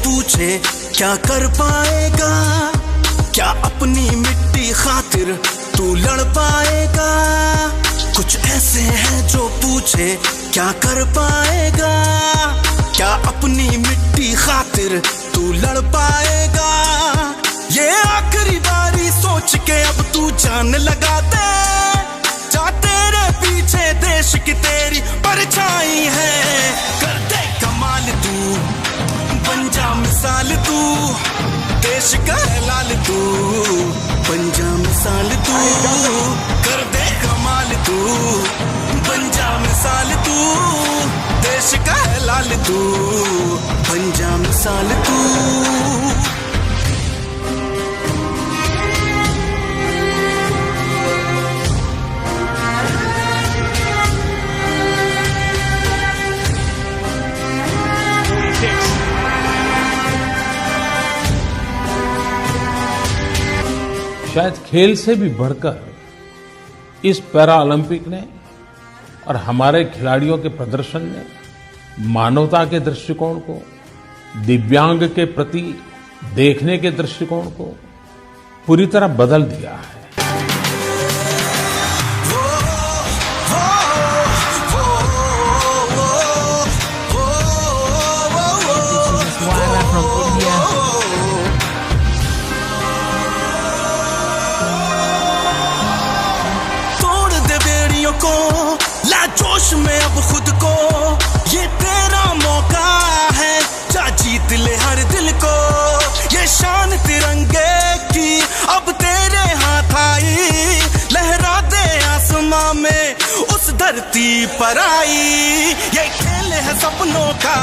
पूछे क्या कर पाएगा, क्या अपनी मिट्टी खातिर तू लड़ पाएगा। कुछ ऐसे हैं जो पूछे क्या कर पाएगा, क्या अपनी मिट्टी खातिर तू लड़ पाएगा। ये आखिरी बारी सोच के अब तू जान लगा दे, जा तेरे पीछे देश की तेरी परछाई है। कर दे कमाल तू, बन जा मिसाल तू, देश का है लाल तू, बन जा मिसाल तू। कर दे कमाल तू, बन जा मिसाल तू, देश का है लाल तू, बन जा मिसाल तू। शायद खेल से भी बढ़कर इस पैरा ओलंपिक ने और हमारे खिलाड़ियों के प्रदर्शन ने मानवता के दृष्टिकोण को, दिव्यांग के प्रति देखने के दृष्टिकोण को पूरी तरह बदल दिया है। को ला जोश में अब खुद को, ये तेरा मौका है, जा जीत ले हर दिल को। ये शान तिरंगे की अब तेरे हाथ आई, लहरा दे आसमां में उस धरती पर आई। ये खेल है सपनों का,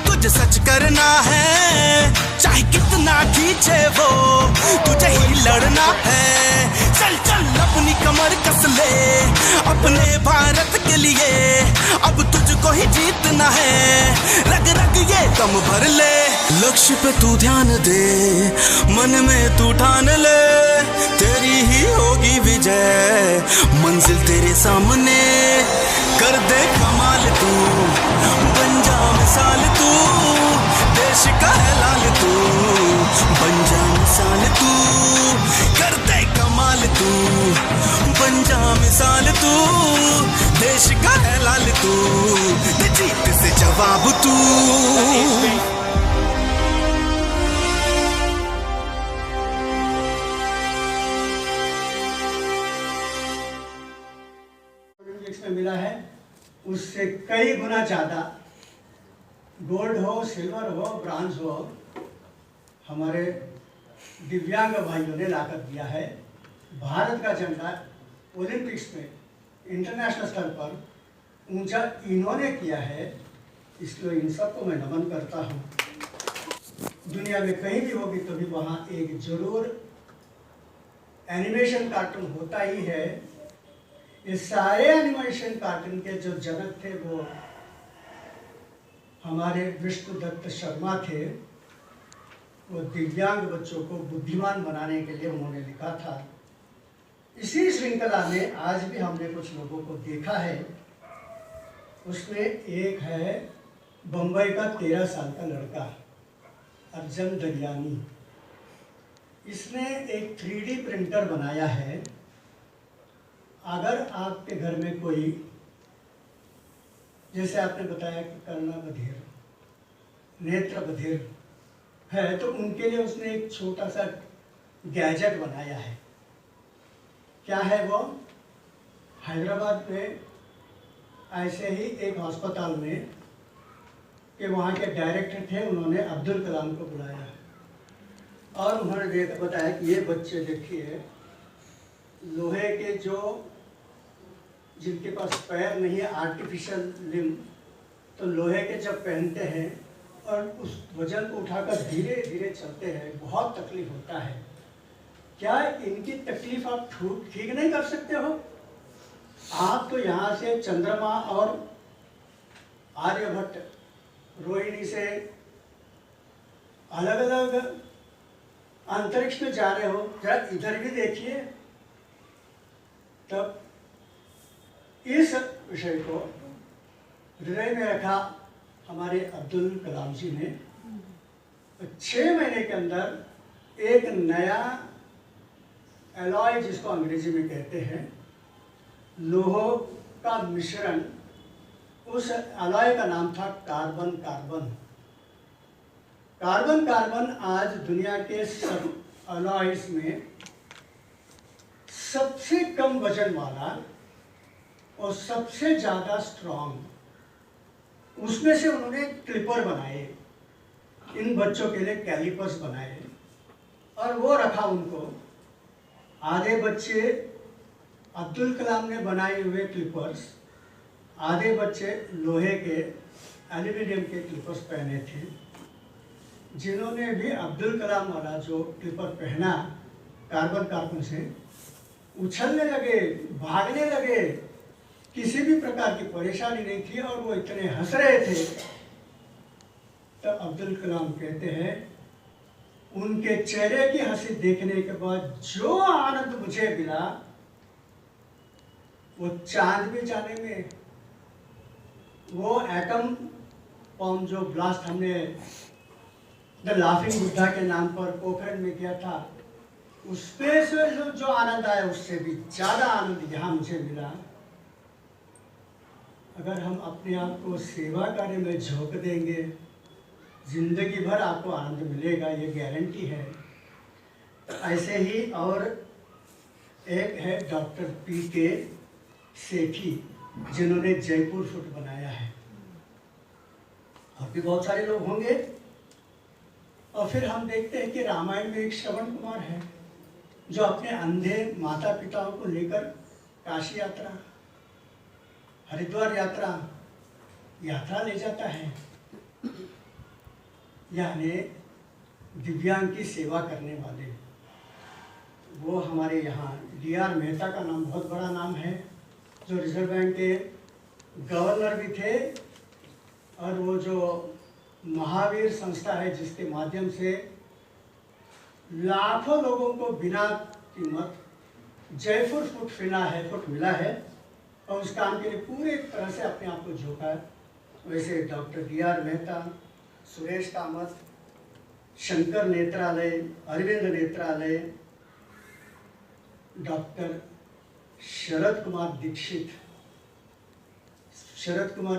तुझे सच करना है, चाहे कितना खींचे वो तुझे ही लड़ना है। चल चल अपनी कमर कस ले अपने भारत के लिए, अब तुझको ही जीतना है, रग रग ये दम भर ले। लक्ष्य पे तू ध्यान दे, मन में तू ठान ले, तेरी ही होगी विजय, मंजिल तेरे सामने। कर दे कमाल तू, बन जा मिसाल तू, देश का है लाल तू, बन जा मिसाल तू। कर दे कमाल तू, बन जा मिसाल तू, देश का है लाल तू, दे जीत से जवाब तू। में मिला है उससे कई गुना ज्यादा गोल्ड हो, सिल्वर हो, ब्रॉन्ज हो, हमारे दिव्यांग भाइयों ने लाकर दिया है। भारत का झंडा ओलंपिक्स में इंटरनेशनल स्तर पर ऊंचा इन्होंने किया है, इसलिए इन सबको मैं नमन करता हूँ। दुनिया में कहीं भी होगी कभी वहाँ एक जरूर एनिमेशन कार्टून होता ही है। ये सारे एनिमेशन कार्टून के जो जनक थे वो हमारे विष्णुदत्त शर्मा थे। वो दिव्यांग बच्चों को बुद्धिमान बनाने के लिए उन्होंने लिखा था। इसी श्रृंखला में आज भी हमने कुछ लोगों को देखा है। उसमें एक है बम्बई का 13 साल का लड़का अर्जन दरियानी। इसने एक 3D प्रिंटर बनाया है। अगर आपके घर में कोई, जैसे आपने बताया कि कर्णा बधिर, नेत्र बधिर है, तो उनके लिए उसने एक छोटा सा गैजेट बनाया है। क्या है वो? हैदराबाद में ऐसे ही एक अस्पताल में कि वहाँ के डायरेक्टर थे, उन्होंने अब्दुल कलाम को बुलाया और उन्होंने बताया कि ये बच्चे देखिए, लोहे के जो जिनके पास पैर नहीं है, आर्टिफिशियल लिम्ब, तो लोहे के जब पहनते हैं और उस वजन को उठाकर धीरे धीरे चलते हैं, बहुत तकलीफ होता है। क्या इनकी तकलीफ आप ठीक नहीं कर सकते हो? आप तो यहाँ से चंद्रमा और आर्यभट्ट, रोहिणी से अलग अलग अंतरिक्ष में जा रहे हो, जरा इधर भी देखिए। तब इस विषय को हृदय में रखा हमारे अब्दुल कलाम जी ने 6 महीने के अंदर एक नया एलॉय, जिसको अंग्रेजी में कहते हैं, लोहों का मिश्रण, उस एलॉय का नाम था कार्बन कार्बन। कार्बन कार्बन आज दुनिया के सब एलॉयज में सबसे कम वजन वाला और सबसे ज़्यादा स्ट्रॉन्ग, उसमें से उन्होंने क्लिपर बनाए, इन बच्चों के लिए कैलिपर्स बनाए और वो रखा उनको। आधे बच्चे अब्दुल कलाम ने बनाए हुए क्लिपर्स, आधे बच्चे लोहे के, एल्यूमिनियम के क्लिपर्स पहने थे। जिन्होंने भी अब्दुल कलाम वाला जो क्लिपर पहना कार्बन कार्बन से, उछलने लगे, भागने लगे, किसी भी प्रकार की परेशानी नहीं थी और वो इतने हंस रहे थे। तो अब्दुल कलाम कहते हैं, उनके चेहरे की हंसी देखने के बाद जो आनंद मुझे मिला, वो चांद में जाने में, वो एटम बम जो ब्लास्ट हमने द लाफिंग बुद्धा के नाम पर पोखरण में किया था, उसमें से जो आनंद आया, उससे भी ज़्यादा आनंद यहाँ मुझे मिला। अगर हम अपने आप को सेवा कार्य में झोंक देंगे, जिंदगी भर आपको आनंद मिलेगा, ये गारंटी है। ऐसे ही और एक है डॉक्टर पी.के. सेठी, जिन्होंने जयपुर फूट बनाया है। और भी बहुत सारे लोग होंगे। और फिर हम देखते हैं कि रामायण में एक श्रवण कुमार है, जो अपने अंधे माता पिताओं को लेकर काशी यात्रा, हरिद्वार यात्रा ले जाता है, यानी दिव्यांग की सेवा करने वाले। वो हमारे यहाँ D.R. मेहता का नाम बहुत बड़ा नाम है, जो रिजर्व बैंक के गवर्नर भी थे, और वो जो महावीर संस्था है, जिसके माध्यम से लाखों लोगों को बिना कीमत जयपुर फुट मिला है, और उस काम के लिए पूरे तरह से अपने आप को झोंका है। वैसे डॉक्टर D.R. मेहता, सुरेश कामत, शंकर नेत्रालय, अरविंद नेत्रालय, डॉक्टर शरद कुमार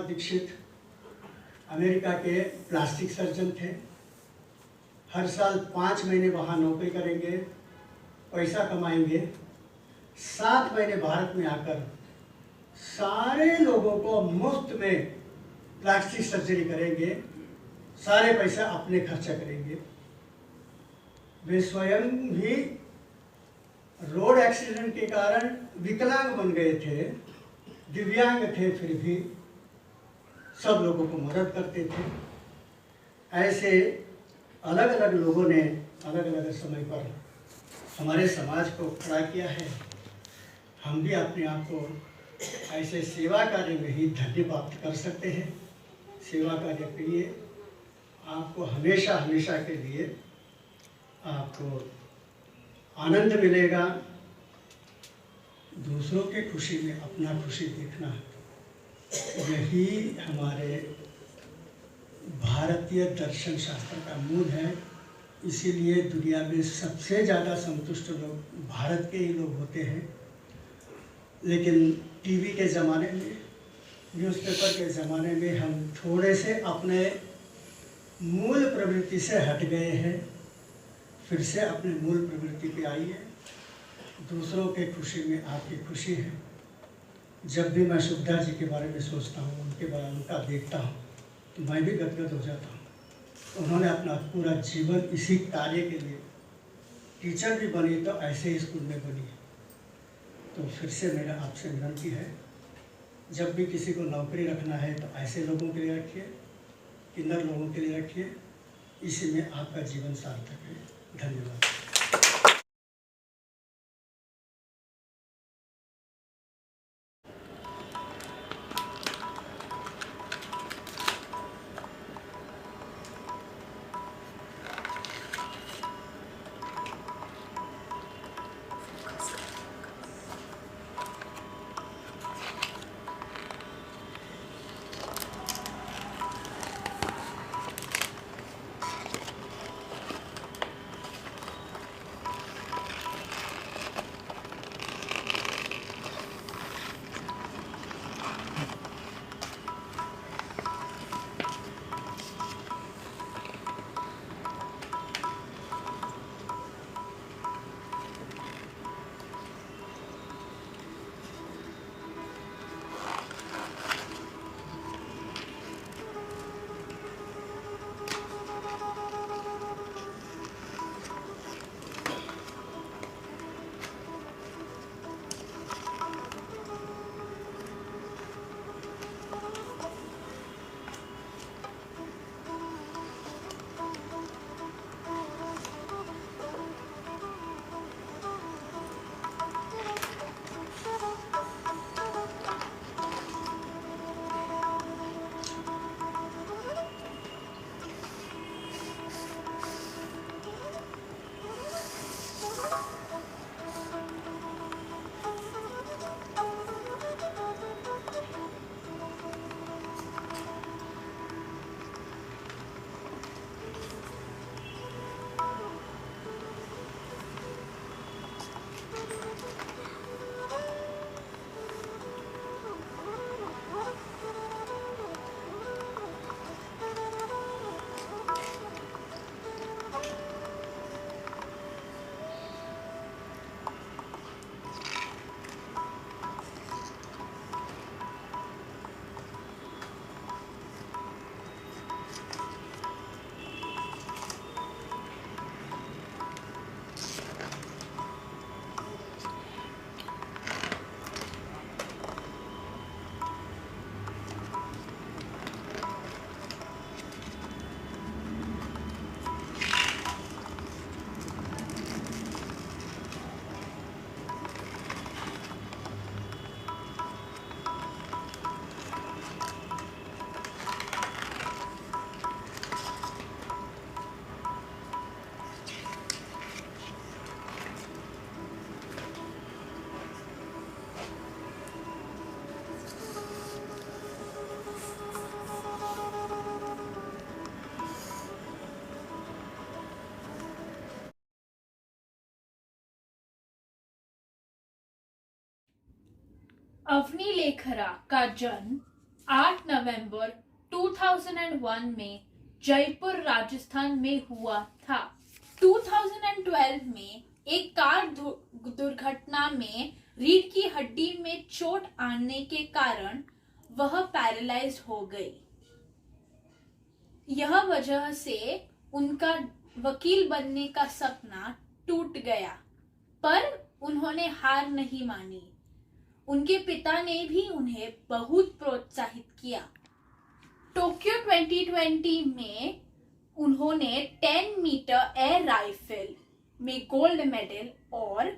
दीक्षित अमेरिका के प्लास्टिक सर्जन थे। हर साल 5 महीने वहाँ नौकरी करेंगे, पैसा कमाएंगे, 7 महीने भारत में आकर सारे लोगों को मुफ्त में प्लास्टिक सर्जरी करेंगे, सारे पैसा अपने खर्चा करेंगे। वे स्वयं भी रोड एक्सीडेंट के कारण विकलांग बन गए थे, दिव्यांग थे, फिर भी सब लोगों को मदद करते थे। ऐसे अलग अलग लोगों ने अलग अलग समय पर हमारे समाज को खड़ा किया है। हम भी अपने आप को ऐसे सेवा कार्य में ही धन्य प्राप्त कर सकते हैं। सेवा कार्य के लिए आपको हमेशा के लिए आपको आनंद मिलेगा। दूसरों के खुशी में अपना खुशी देखना, यही हमारे भारतीय दर्शन शास्त्र का मूल है। इसीलिए दुनिया में सबसे ज़्यादा संतुष्ट लोग भारत के ही लोग होते हैं। लेकिन टीवी के ज़माने में, न्यूज़पेपर के ज़माने में हम थोड़े से अपने मूल प्रवृत्ति से हट गए हैं। फिर से अपने मूल प्रवृत्ति पे आइए। दूसरों के खुशी में आपकी खुशी है। जब भी मैं सुविधा जी के बारे में सोचता हूँ, उनका देखता हूँ, तो मैं भी गदगद हो जाता हूँ। उन्होंने अपना पूरा जीवन इसी कार्य के लिए, टीचर भी बनी तो ऐसे ही स्कूल में बनी। तो फिर से मेरा आपसे विनती है, जब भी किसी को नौकरी रखना है तो ऐसे लोगों के लिए रखिए, किन्नर लोगों के लिए रखिए। इसी में आपका जीवन सार्थक है। धन्यवाद। अवनी लेखरा का जन्म 8 नवंबर 2001 में जयपुर राजस्थान में हुआ था। 2012 में एक कार दुर्घटना में रीढ़ की हड्डी में चोट आने के कारण वह पैरालाइज्ड हो गई। यह वजह से उनका वकील बनने का सपना टूट गया, पर उन्होंने हार नहीं मानी। उनके पिता ने भी उन्हें बहुत प्रोत्साहित किया। टोक्यो 2020 में उन्होंने 10 मीटर एयर राइफल में गोल्ड मेडल और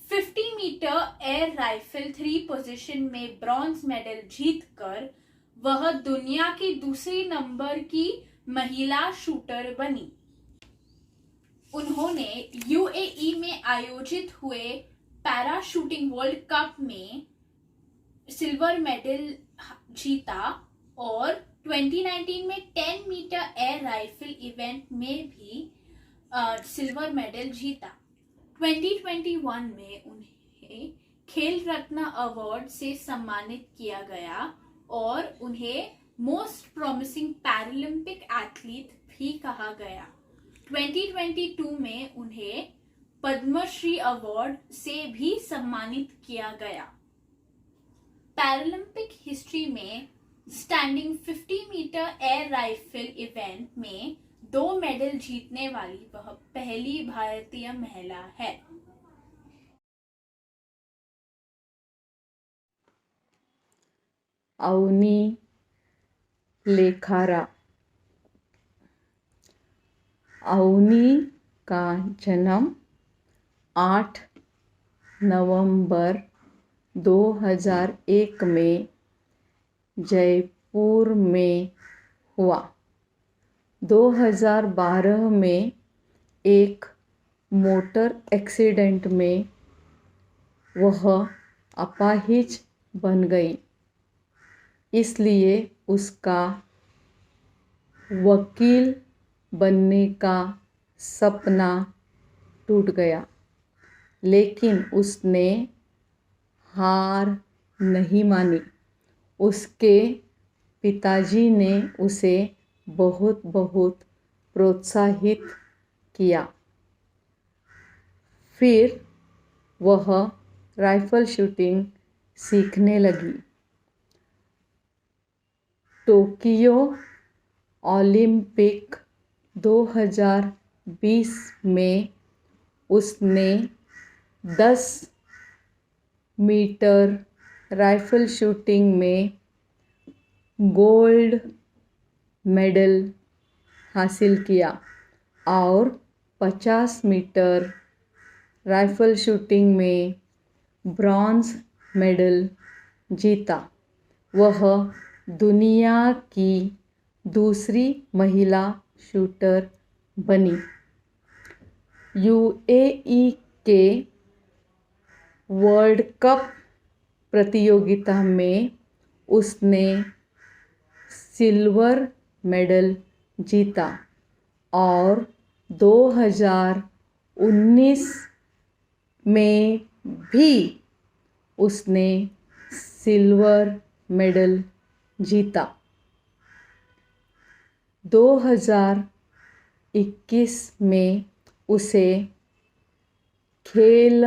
50 मीटर एयर राइफल 3 पोजीशन में ब्रॉन्ज मेडल जीतकर वह दुनिया की दूसरी नंबर की महिला शूटर बनी। उन्होंने यूएई में आयोजित हुए पैरा शूटिंग वर्ल्ड कप में सिल्वर मेडल जीता और 2019 में 10 मीटर एयर राइफल इवेंट में भी सिल्वर मेडल जीता। 2021 में उन्हें खेल रत्न अवार्ड से सम्मानित किया गया और उन्हें मोस्ट प्रॉमिसिंग पैरालंपिक एथलीट भी कहा गया। 2022 में उन्हें पद्मश्री अवार्ड से भी सम्मानित किया गया। पैरालंपिक हिस्ट्री में standing 50 metre air rifle event में 2 मेडल जीतने वाली वह पहली भारतीय महिला है। अवनी लेखारा। अवनी का जन्म 8 नवंबर 2001 में जयपुर में हुआ। 2012 में एक मोटर एक्सीडेंट में वह अपाहिज बन गई, इसलिए उसका वकील बनने का सपना टूट गया, लेकिन उसने हार नहीं मानी। उसके पिताजी ने उसे बहुत प्रोत्साहित किया। फिर वह राइफल शूटिंग सीखने लगी। टोक्यो ओलंपिक 2020 में उसने 10 मीटर राइफल शूटिंग में गोल्ड मेडल हासिल किया और 50 मीटर राइफल शूटिंग में ब्रॉन्ज मेडल जीता। वह दुनिया की दूसरी महिला शूटर बनी। यूएई के वर्ल्ड कप प्रतियोगिता में उसने सिल्वर मेडल जीता और 2019 में भी उसने सिल्वर मेडल जीता। 2021 में उसे खेल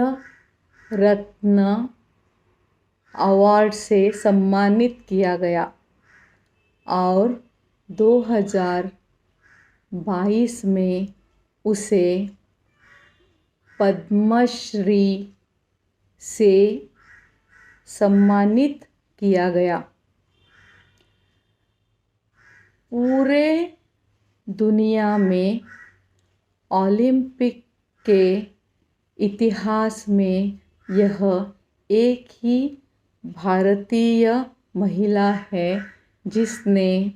रत्न अवार्ड से सम्मानित किया गया और 2022 में उसे पद्मश्री से सम्मानित किया गया। पूरे दुनिया में ओलंपिक के इतिहास में यह एक ही भारतीय महिला है जिसने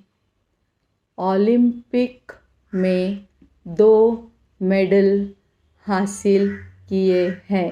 ओलंपिक में 2 मेडल हासिल किए हैं।